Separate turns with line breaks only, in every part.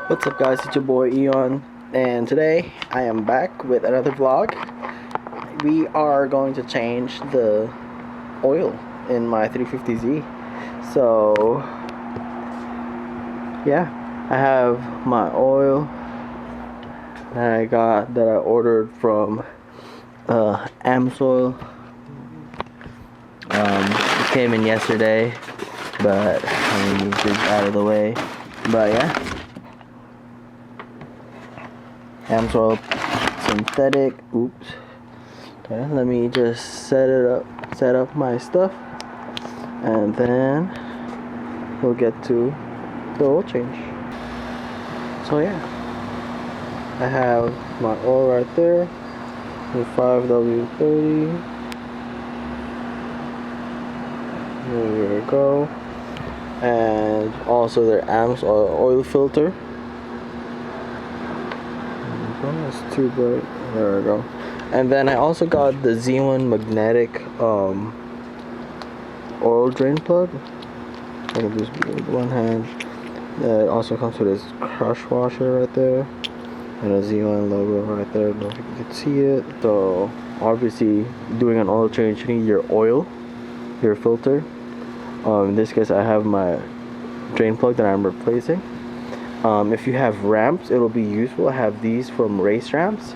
What's up guys, it's your boy Eon, and today I am back with another vlog. We are going to change the oil in my 350Z. So yeah, I have my oil that I ordered from AMSOIL. It came in yesterday, but I moved this out of the way. But yeah, AMSOIL synthetic. Oops. Okay, let me just set up my stuff, and then we'll get to the oil change. So yeah, I have my oil right there, the 5W30. There we go. And also their AMSOIL oil filter. It's too bright. There we go. And then I also got the Z1 magnetic oil drain plug. I can just do it with one hand. It also comes with this crush washer right there, and a Z1 logo right there. I don't know if you can see it. So obviously, doing an oil change, you need your oil, your filter. In this case, I have my drain plug that I'm replacing. If you have ramps, it'll be useful. I have these from race ramps.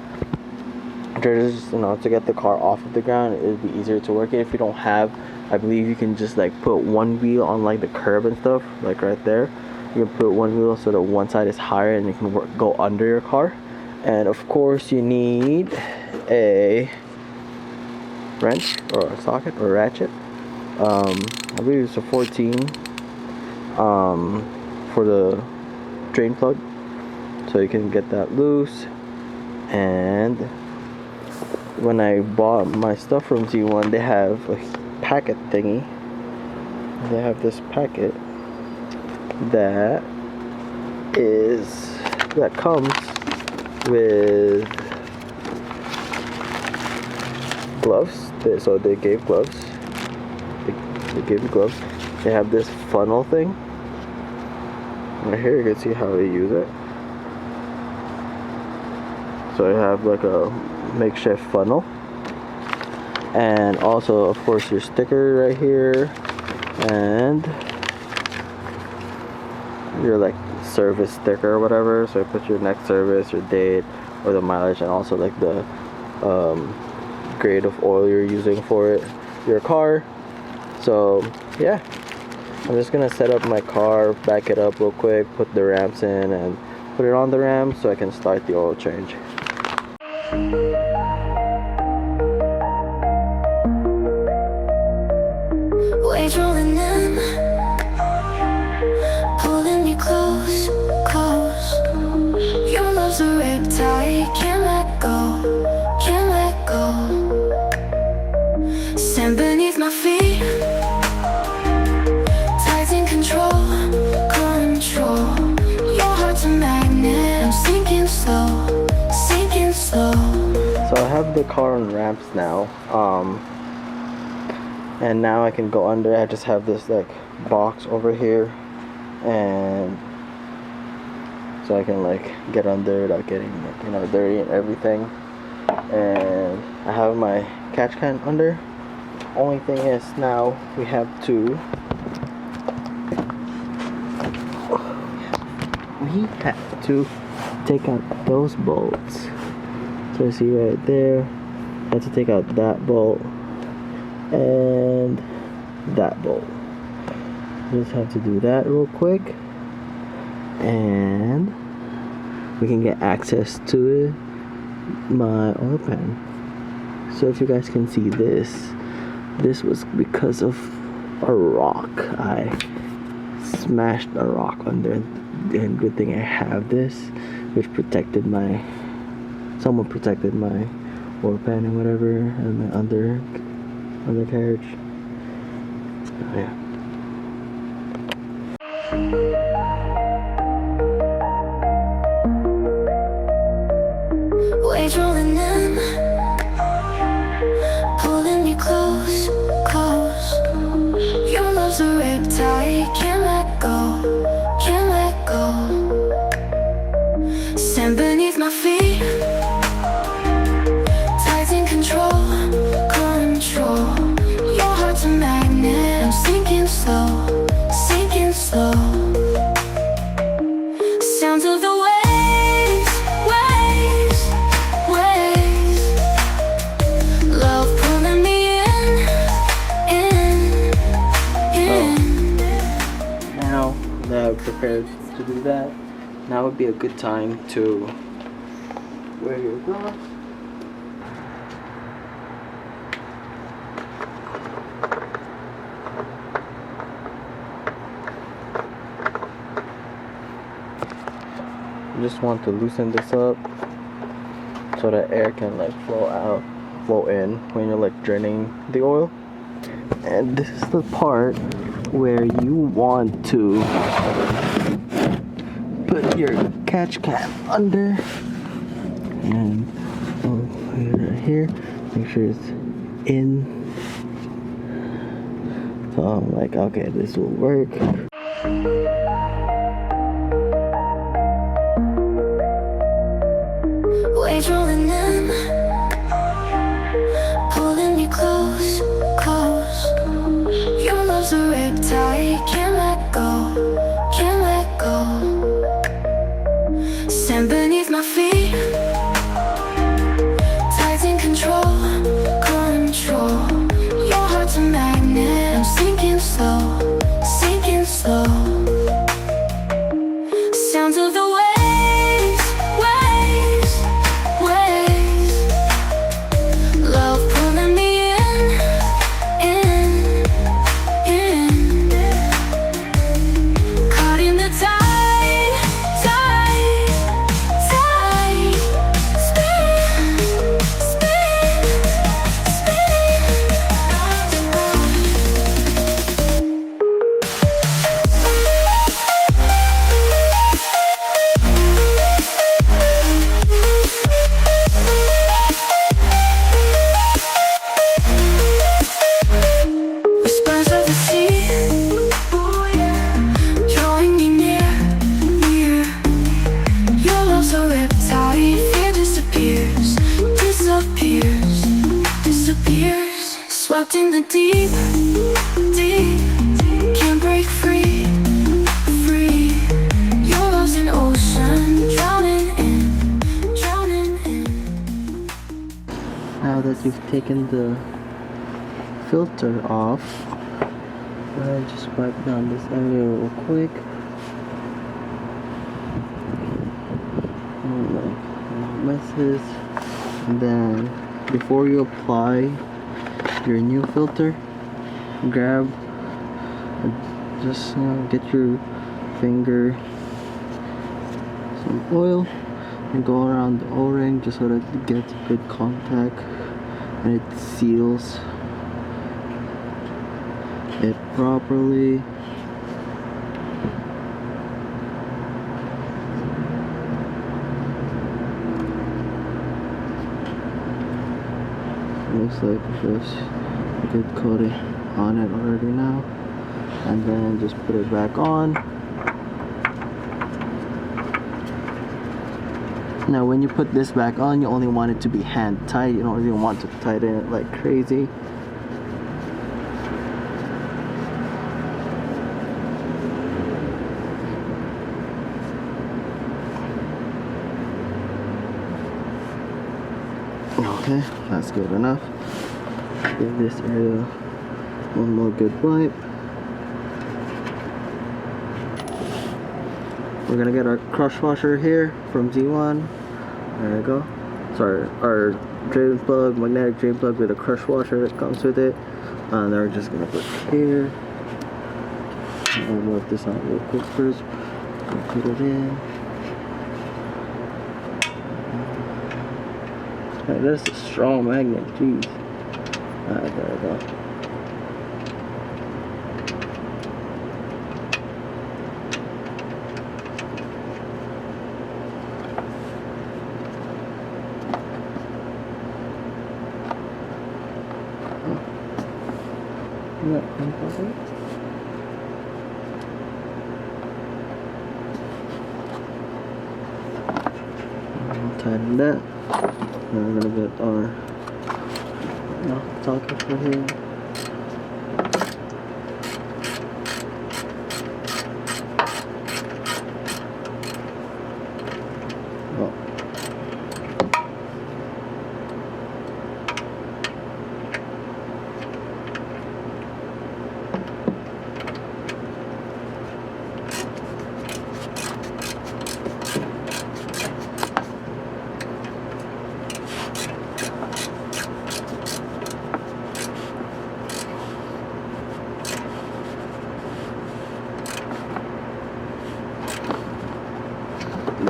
Just, to get the car off of the ground, it'll be easier to work it. If you don't have, I believe you can just like put one wheel on like the curb and stuff, like right there. You can put one wheel so that one side is higher and you can go under your car. And of course, you need a wrench or a socket or ratchet. I believe it's a 14 for the drain plug, so you can get that loose. And when I bought my stuff from Z1, they have a packet thingy. They have this packet that comes with gloves. So they gave gloves. They gave me gloves. They have this funnel thing. Right here you can see how they use it. So I have like a makeshift funnel, and also of course your sticker right here, and your like service sticker or whatever. So you put your next service, your date, or the mileage, and also like the grade of oil you're using for your car. So yeah, I'm just gonna set up my car, back it up real quick, put the ramps in, and put it on the ramp so I can start the oil change.
Waves rolling in, pulling me close, close. Your love's a riptide, can't let go, can't let go. Stand beneath my feet, tides in control, control. Your heart's a magnet, I'm sinking slow, sinking slow.
So I have the car on ramps now, and now I can go under. I just have this like box over here, and so I can like get under without getting like, dirty and everything. And I have my catch can under. Only thing is now we have to take out those bolts. So you see right there, I have to take out that bolt and that bolt. Just have to do that real quick, and we can get access to my oil pan. So if you guys can see this was because of a rock. I smashed a rock under, and good thing I have this, which protected someone protected my oil pan and whatever, and my undercarriage. Oh, yeah.
Waves rolling in, pulling me close, close. Your love's a riptide, can't let go, can't let go.
prepared to do that, now would be a good time to wear your gloves. You just want to loosen this up so that air can like flow in when you're like draining the oil. And this is the part where you want to put your catch can under and put it right here. Make sure it's in. So I'm like, okay, this will work.
Waves rolling in, pulling me close, close. Your love's a riptide, can't let go, can't let go. Stand beneath my feet, tides in control, control. Your heart's a magnet, I'm sinking slow, sinking slow. Sounds of the waves, waves, waves. Love pulling me in, in. Caught in the tide, tide, tide. Spin, spin, whispers of the sea, oh yeah, drawing me near, near. Your love's a riptide, fear disappears, disappears, disappears. Swept in the deep, deep, can't break free, free. Your love's an ocean, drowning in, drowning in.
Now that you've taken the filter off, I just wipe down this area real quick. No messes. And then before you apply your new filter, grab, just get your finger some oil and go around the O-ring just so that it gets good contact and it seals it properly. Looks like there's a good coating on it already now. And then just put it back on. Now when you put this back on, you only want it to be hand tight. You don't really want to tighten it like crazy. Okay, that's good enough. Give this area one more good wipe. We're gonna get our crush washer here from Z1. There we go. Sorry, our drain plug, magnetic drain plug with a crush washer that comes with it. And then we're just gonna put it here. I'll work this out real quick first. Put it in. Hey, that's a strong magnet, jeez. Alright, there we go. Tighten that. Now we're gonna get our socket for here.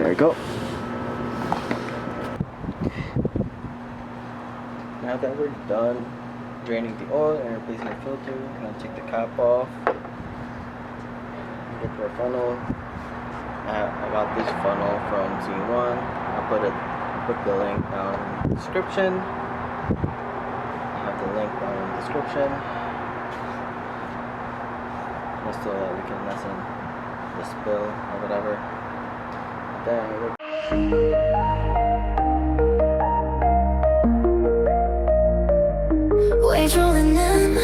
There we go. Now that we're done draining the oil and replacing the filter, I'm gonna take the cap off. Get to our funnel. I got this funnel from Z1. I'll put the link down in the description. I have the link down in the description. Just so that we can lessen the spill or whatever. Then
waves rolling in,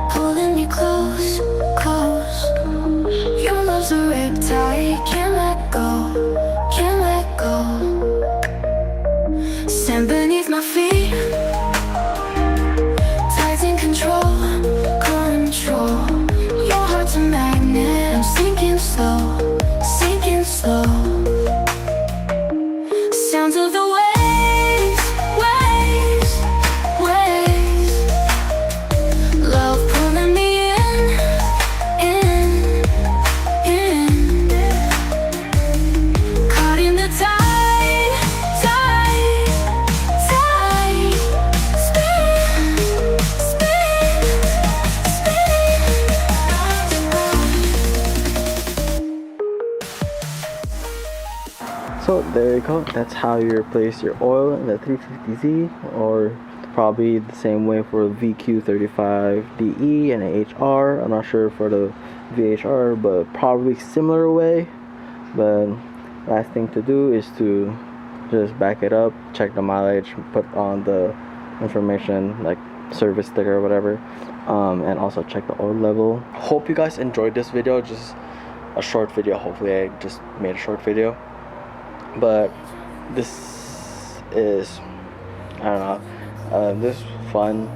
pulling me close, close. Your love's a riptide, can't let go, can't let go. Stand beneath my feet, tides in control, control. Your heart's a magnet, I'm sinking slow, sinking slow. Sounds of the waves, waves, waves. Love pulling me in, in. Caught in the tide, tide, tide. Spin, spin, spin.
so there you go. That's how you replace your oil in the 350Z, or probably the same way for VQ35DE and HR. I'm not sure for the VHR, but probably similar way. But last thing to do is to just back it up, check the mileage, put on the information like service sticker or whatever, and also check the oil level. Hope you guys enjoyed this video. Just a short video. Hopefully I just made a short video, but this is, I don't know, this is fun.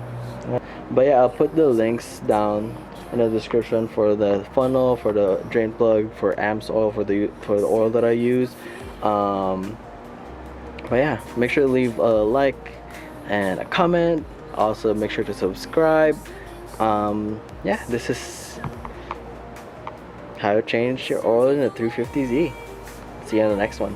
But yeah, I'll put the links down in the description for the funnel, for the drain plug, for AMS oil, for the oil that I use. But yeah, make sure to leave a like and a comment. Also make sure to subscribe. Yeah, this is how to change your oil in a 350Z. See you in the next one.